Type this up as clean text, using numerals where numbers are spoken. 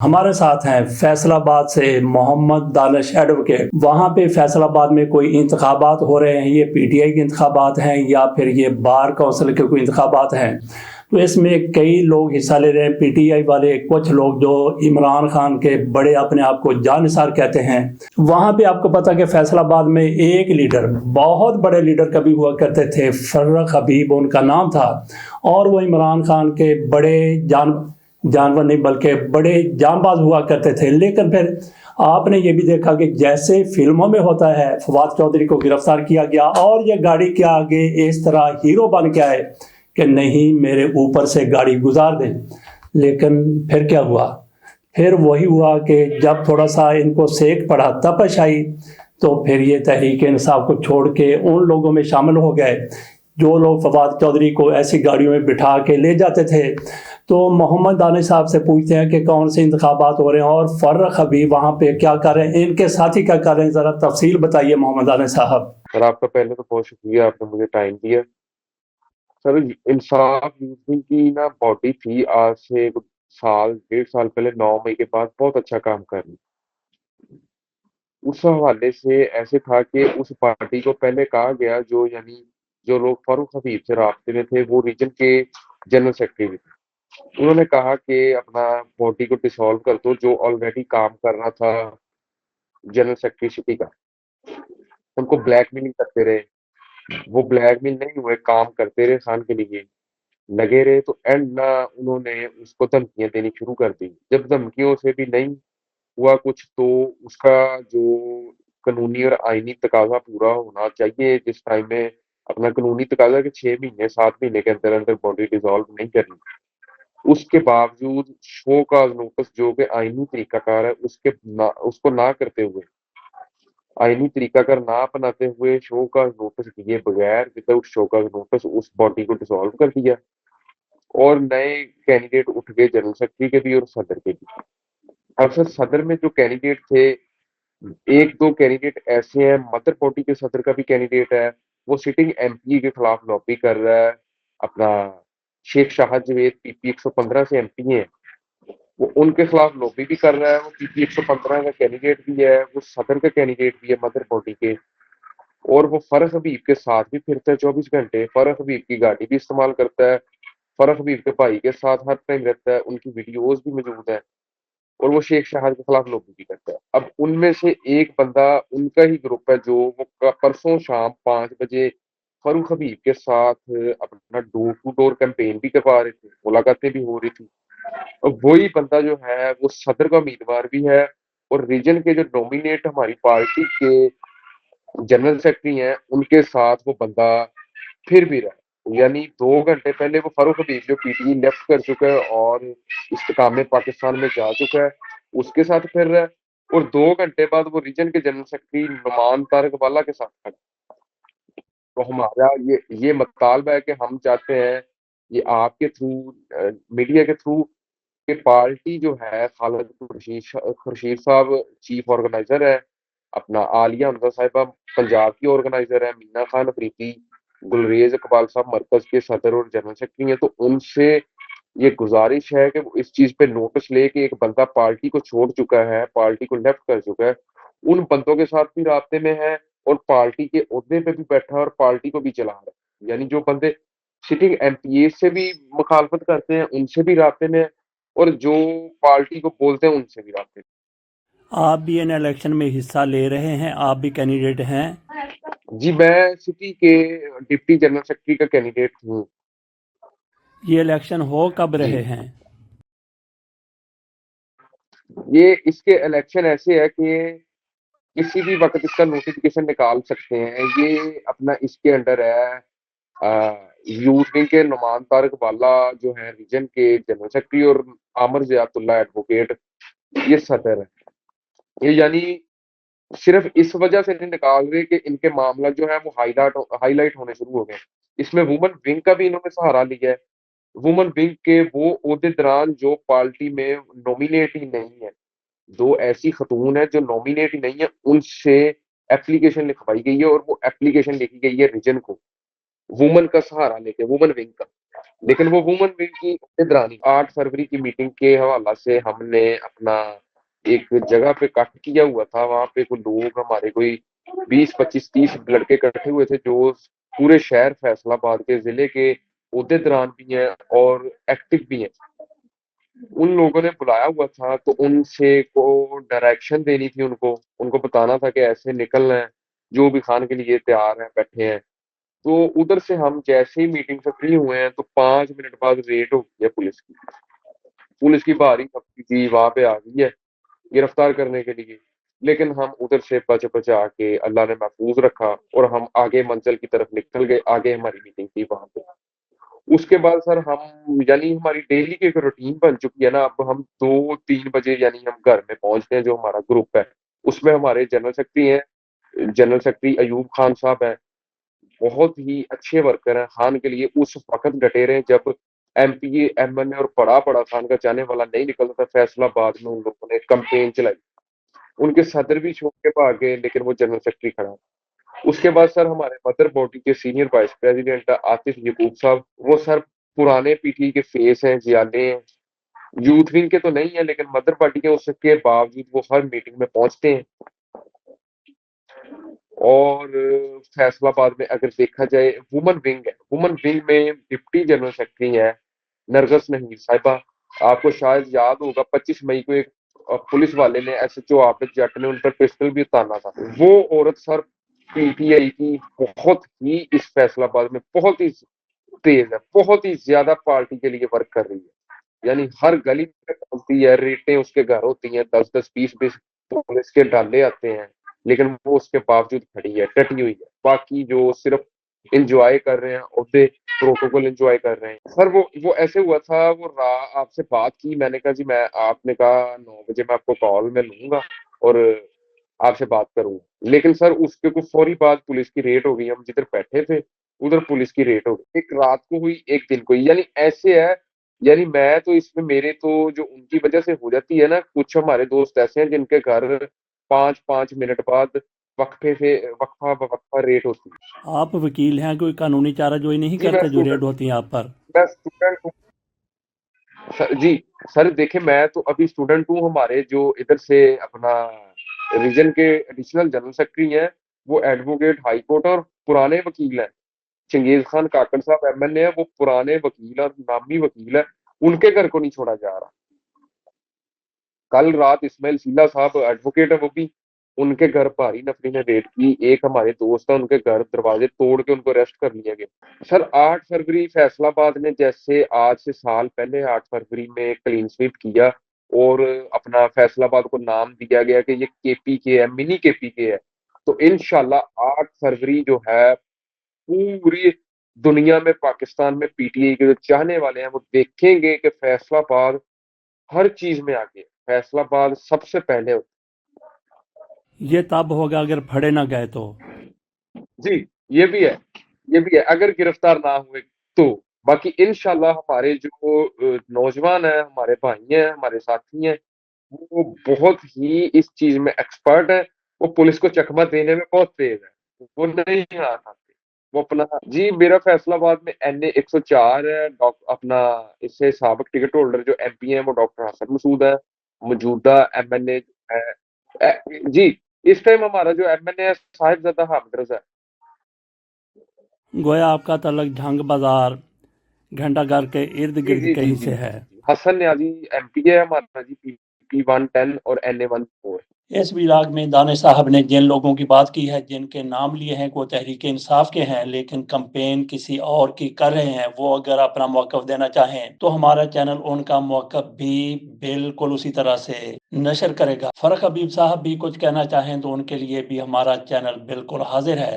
हमारे साथ हैं फैसलाबाद से मोहम्मद दानिश एडवोकेट। वहाँ पे फैसलाबाद में कोई इंतखाबात हो रहे हैं, ये पीटीआई के इंतखाबात हैं या फिर ये बार काउंसिल के कोई इंतखाबात हैं। तो इसमें कई लोग हिस्सा ले रहे हैं, पीटीआई वाले, कुछ लोग जो इमरान खान के बड़े अपने आप को जानिसार कहते हैं। वहाँ पे आपको पता कि फैसलाबाद में एक लीडर, बहुत बड़े लीडर कभी हुआ करते थे, फर्रुख हबीब उनका नाम था, और वो इमरान खान के बड़े जानवर नहीं बल्कि बड़े जांबाज हुआ करते थे। लेकिन फिर आपने ये भी देखा कि जैसे फिल्मों में होता है, फवाद चौधरी को गिरफ्तार किया गया और ये गाड़ी के आगे इस तरह हीरो बन के आए कि नहीं मेरे ऊपर से गाड़ी गुजार दें। लेकिन फिर क्या हुआ? फिर वही हुआ कि जब थोड़ा सा इनको सेक पड़ा, तपश आई, तो फिर ये तहरीक इंसाफ को छोड़ के उन लोगों में शामिल हो गए जो लोग फवाद चौधरी को ऐसी गाड़ियों में बिठा के ले जाते थे। तो मोहम्मद दानिश साहब से पूछते हैं कि कौन से इंतखाबात हो रहे हैं और फर्रुख हबीब वहाँ पे क्या कर रहे हैं, इनके साथी क्या कर रहे हैं, ज़रा तफसील बताइए मोहम्मद दानिश साहब। सर, आपका पहले तो बहुत शुक्रिया, आपने मुझे टाइम दिया। सर, इंसाफ यूनियन की ना बॉडी थी, आज से कुछ साल 1.5 साल पहले 9 मई के बाद बहुत अच्छा काम कर रही। उस हवाले से ऐसे था कि उस पार्टी को पहले कहा गया, जो लोग फारूक हबीब से राब्ते में थे वो रीजन के जनरल सेक्रेटरी भी थे। उन्होंने कहा कि अपना बॉडी को डिसॉल्व कर दो, जो ऑलरेडी काम कर रहा था जनरल सेक्रेटरी सिटी का। उनको ब्लैकमेलिंग करते रहे, वो ब्लैकमेल नहीं हुए, काम करते रहे, खान के लिए लगे रहे। तो एंड ना उन्होंने उसको धमकियां देनी शुरू कर दी। जब धमकियों से भी नहीं हुआ कुछ, तो उसका जो कानूनी और आईनी तकाजा पूरा होना चाहिए, जिस टाइम में अपना कानूनी तकाजा के 6 महीने 7 महीने के अंदर अंदर बॉडी डिसॉल्व नहीं करनी, उसके बावजूद शो काज नोटिस जो कि आईनी तरीकाकार है उसको ना करते हुए, आईनी तरीकाकार ना अपनाते हुए शो काज नोटिस दिए बगैर, विदाउट शो काज नोटिस उस बॉडी को डिसॉल्व कर दिया। और नए कैंडिडेट उठ गए, जनरल सेक्रेटरी के भी और सदर के भी। अब सर, सदर में जो कैंडिडेट थे, एक दो कैंडिडेट ऐसे हैं, मदर बॉडी के सदर का भी कैंडिडेट है, वो सिटिंग एमपी के खिलाफ लॉबी कर रहा है। अपना शेख शाहद जवेद पीपी 115 से एमपी हैं, वो उनके खिलाफ लॉबी भी कर रहा है। वो पीपी 115 का कैंडिडेट भी है, वो सदर का कैंडिडेट भी है मदर बॉडी के। और वो फरख हबीब के साथ भी फिरता है 24 घंटे, फरख हबीब की गाड़ी भी इस्तेमाल करता है, फरख हबीब के भाई के साथ हर टाइम रहता है, उनकी वीडियोज भी मौजूद है। और वो शेख शाहद के खिलाफ लॉबी भी करता है। अब उनमें से एक बंदा उनका ही ग्रुप है, जो वो परसों शाम 5 बजे फरूख हबीब के साथ अपना डोर टू डोर कैंपेन भी करवा रहे थे, मुलाकातें भी हो रही थी। और वही बंदा जो है वो सदर का उम्मीदवार भी है, और रीजन के जो नॉमिनेट हमारी पार्टी के जनरल सेक्रेटरी हैं, उनके साथ वो बंदा फिर भी रहा। यानी 2 घंटे पहले वो फारूक हबीब जो पीटीई लेफ्ट कर चुका है और इस्तेकाम पाकिस्तान में जा चुका है, उसके साथ फिर रहा है। और 2 घंटे बाद वो रीजन के जनरल सेक्रेटरी नुमान तारक वाला के साथ खड़ा। तो हमारा ये मुतालबा है कि हम चाहते हैं, ये आपके थ्रू, मीडिया के थ्रू, कि पार्टी जो है, खालिद खुर्शीद साहब चीफ ऑर्गेनाइजर है, अपना आलिया हमजा साहिबा पंजाब की ऑर्गेनाइजर है, मीना खान अफरीदी, गुलरेज इकबाल साहब मरकज के सदर और जनरल सेक्रेटरी हैं। तो उनसे ये गुजारिश है कि वो इस चीज पे नोटिस ले कि एक बंदा पार्टी को छोड़ चुका है, पार्टी को लेफ्ट कर चुका है, उन बंदों के साथ भी राब्ते में है, और पार्टी के ओहदे पे भी बैठा है और पार्टी को भी चला रहा है। यानी जो बंदे सिटिंग एमपीए से भी मुखालफत करते हैं, उनसे भी राब्ते में है, और जो पार्टी को बोलते हैं उनसे भी राब्ते आप भी इन इलेक्शन में हिस्सा ले रहे हैं, आप भी कैंडिडेट हैं? में। जी, मैं सिटी के डिप्टी जनरल सेक्रेटरी का कैंडिडेट हूँ। ये इलेक्शन हो कब जी, रहे हैं? ये इसके इलेक्शन ऐसे है कि किसी भी वक्त इसका नोटिफिकेशन निकाल सकते हैं। ये अपना इसके अंडर है, यूथ विंग के नुमान तारक वाला जो है रीजन के जनरल सेक्रेटरी, और आमर जियातुल्लाह एडवोकेट ये सदर है। ये यानी सिर्फ इस वजह से नहीं निकाल रहे कि इनके मामला जो है वो हाईलाइट होने शुरू हो गए। इसमें वुमन विंग का भी इन्होंने सहारा लिया है। वुमन विंग के वो ओहदेदारान जो पार्टी में नॉमिनेट ही नहीं है, दो ऐसी खतून है जो नॉमिनेट ही नहीं है, उनसे एप्लीकेशन लिखवाई गई है, और वो एप्लीकेशन लिखी गई है रीजन को, वुमन का सहारा लेके, वुमन विंग का। लेकिन वो वुमन विंग की निगरानी 8 फरवरी की मीटिंग के हवाला से हमने अपना एक जगह पे कट किया हुआ था। वहाँ पे कोई लोग हमारे कोई 20, 25, 30 लड़के इकट्ठे हुए थे जो पूरे शहर फैसलाबाद के ज़िले के ओहदेदार भी हैं और एक्टिव भी हैं। उन लोगों ने बुलाया हुआ था तो उनसे को डायरेक्शन देनी थी उनको, उनको बताना था कि ऐसे निकलना है, जो भी खान के लिए तैयार हैं, बैठे हैं। तो उधर से हम जैसे ही मीटिंग से फ्री हुए हैं तो 5 मिनट बाद रेड हो गई है पुलिस की। पुलिस की भारी भरकम वहां पे आ गई है गिरफ्तार करने के लिए। लेकिन हम उधर से बच के अल्लाह ने महफूज रखा और हम आगे मंजिल की तरफ निकल गए। आगे हमारी मीटिंग थी वहां पे। उसके बाद सर हम यानी हमारी डेली की एक रूटीन बन चुकी है ना। अब हम 2-3 बजे यानी हम घर में पहुंचते हैं। जो हमारा ग्रुप है उसमें हमारे जनरल सेक्रेटरी हैं, जनरल सेक्रेटरी अयूब खान साहब हैं। बहुत ही अच्छे वर्कर हैं। खान के लिए उस वक़्त डटे रहे जब एमपी, एमएनए और बड़ा-बड़ा खान का चाहने वाला नहीं निकलता था। फैसलाबाद में उन लोगों ने कैंपेन चलाई। उनके सदर भी छोड़ के भाग गए लेकिन वो जनरल सेक्रेटरी खड़ा। उसके बाद सर हमारे मदर बॉडी के सीनियर वाइस प्रेसिडेंट आतिफ यकूब साहब, वो सर पुराने पीटी के फेस हैं, जियादे हैं। यूथ विंग के तो नहीं है लेकिन मदर पार्टी के उसके बावजूद वो हर मीटिंग में पहुंचते हैं। और फैसलाबाद में अगर देखा जाए वुमन विंग है। वुमन विंग में डिप्टी जनरल सेक्रेटरी है नरगस नहीर साहिबा। आपको शायद याद होगा 25 मई को एक पुलिस वाले ने एसएचओ आबिद जट ने उन पर पिस्टल भी उतारना था। वो औरत सर पीटीआई की बहुत ही इस फैसलाबाद में बहुत ही तेज है, बहुत ही ज्यादा पार्टी के लिए वर्क कर रही है। यानी हर गली में पहुंचती है, रेटें उसके घर होती हैं, 10-10, 20-20 पुलिस के डाले आते हैं। लेकिन वो उसके बावजूद खड़ी है, डटी हुई है। बाकी जो सिर्फ एंजॉय कर रहे हैं ओहदे, प्रोटोकॉल एंजॉय कर रहे हैं। सर वो ऐसे हुआ था। वो आपसे बात की, मैंने कहा जी मैं आपने कहा 9 बजे मैं आपको कॉल में लूंगा और आपसे बात करूंगा। लेकिन सर उसके कुछ फौरी बाद पुलिस की रेड हो गई। हम जिधर बैठे थे उधर पुलिस की रेड हो गई। एक रात को हुई, एक दिन को हुई। यानी ऐसे है, यानी मैं तो इसमें मेरे तो जो उनकी वजह से हो जाती है ना। कुछ हमारे दोस्त ऐसे हैं जिनके घर 5-5 मिनट बाद वक्फे से वक्फा बवक्फा रेड होती है। आप वकील हैं, कोई कानूनी चाराजोई नहीं जी मैं करते जो रेड स्टूडेंट होती है आप पर? मैं स्टूडेंट हूँ सर जी। सर देखिए मैं तो अभी स्टूडेंट हूँ। हमारे जो इधर से अपना रीजन के एडिशनल जनरल सेक्रेटरी हैं वो एडवोकेट हाई कोर्ट और पुराने वकील हैं। चंगेज खान काकड़ साहब एमएनए है, वो पुराने वकील और नामी वकील है। उनके घर को नहीं छोड़ा जा रहा। कल रात इस्माइल सीला साहब एडवोकेट है, वो भी उनके घर भारी नफरी ने रेड की। एक हमारे दोस्त है, उनके घर दरवाजे तोड़ के उनको अरेस्ट कर लिया गया। सर 8 फरवरी फैसलाबाद ने जैसे आज से साल पहले 8 फरवरी में क्लीन स्वीप किया और अपना फैसलाबाद को नाम दिया गया कि ये केपी के है, मिनी केपी के है। तो इंशाल्लाह 8 फरवरी जो है पूरी दुनिया में, पाकिस्तान में पीटीआई के जो चाहने वाले हैं वो देखेंगे कि फैसलाबाद हर चीज में आगे है। फैसलाबाद सबसे पहले होता ये तब होगा अगर फड़े ना गए तो। है। जी ये भी है, ये भी है अगर गिरफ्तार ना हुए तो। बाकी इंशाल्लाह हमारे जो नौजवान हैं, हमारे भाई हैं, हमारे साथी हैं, वो बहुत ही इस चीज में एक्सपर्ट है। वो पुलिस को चकमा देने में बहुत तेज है। वो नहीं हाथ आते। वो अपना जी मेरा फैसलाबाद में NA 104 है। अपना इससे साबिक टिकट होल्डर जो MP है वो डॉक्टर हसन मसूद है। मौजूदा MNA है जी। इस टाइम हमारा जो MNA है साहिबजादा हामिद रजा है। गोया आपका तलक झंग बाजार घंटाघर के इर्द जी गिर्द जी जी कहीं जी से जी है। जी। हसन न्याजी MP है हमारा जी। P110 और NA14। इस विभाग में दानिश साहब ने जिन लोगों की बात की है, जिनके नाम लिए हैं, वो तहरीक इंसाफ के हैं लेकिन कंपेन किसी और की कर रहे हैं, वो अगर अपना मौक़िफ़ देना चाहें तो हमारा चैनल उनका मौक़िफ़ भी बिल्कुल उसी तरह से नशर करेगा। फ़रक हबीब साहब भी कुछ कहना चाहें तो उनके लिए भी हमारा चैनल बिल्कुल हाजिर है।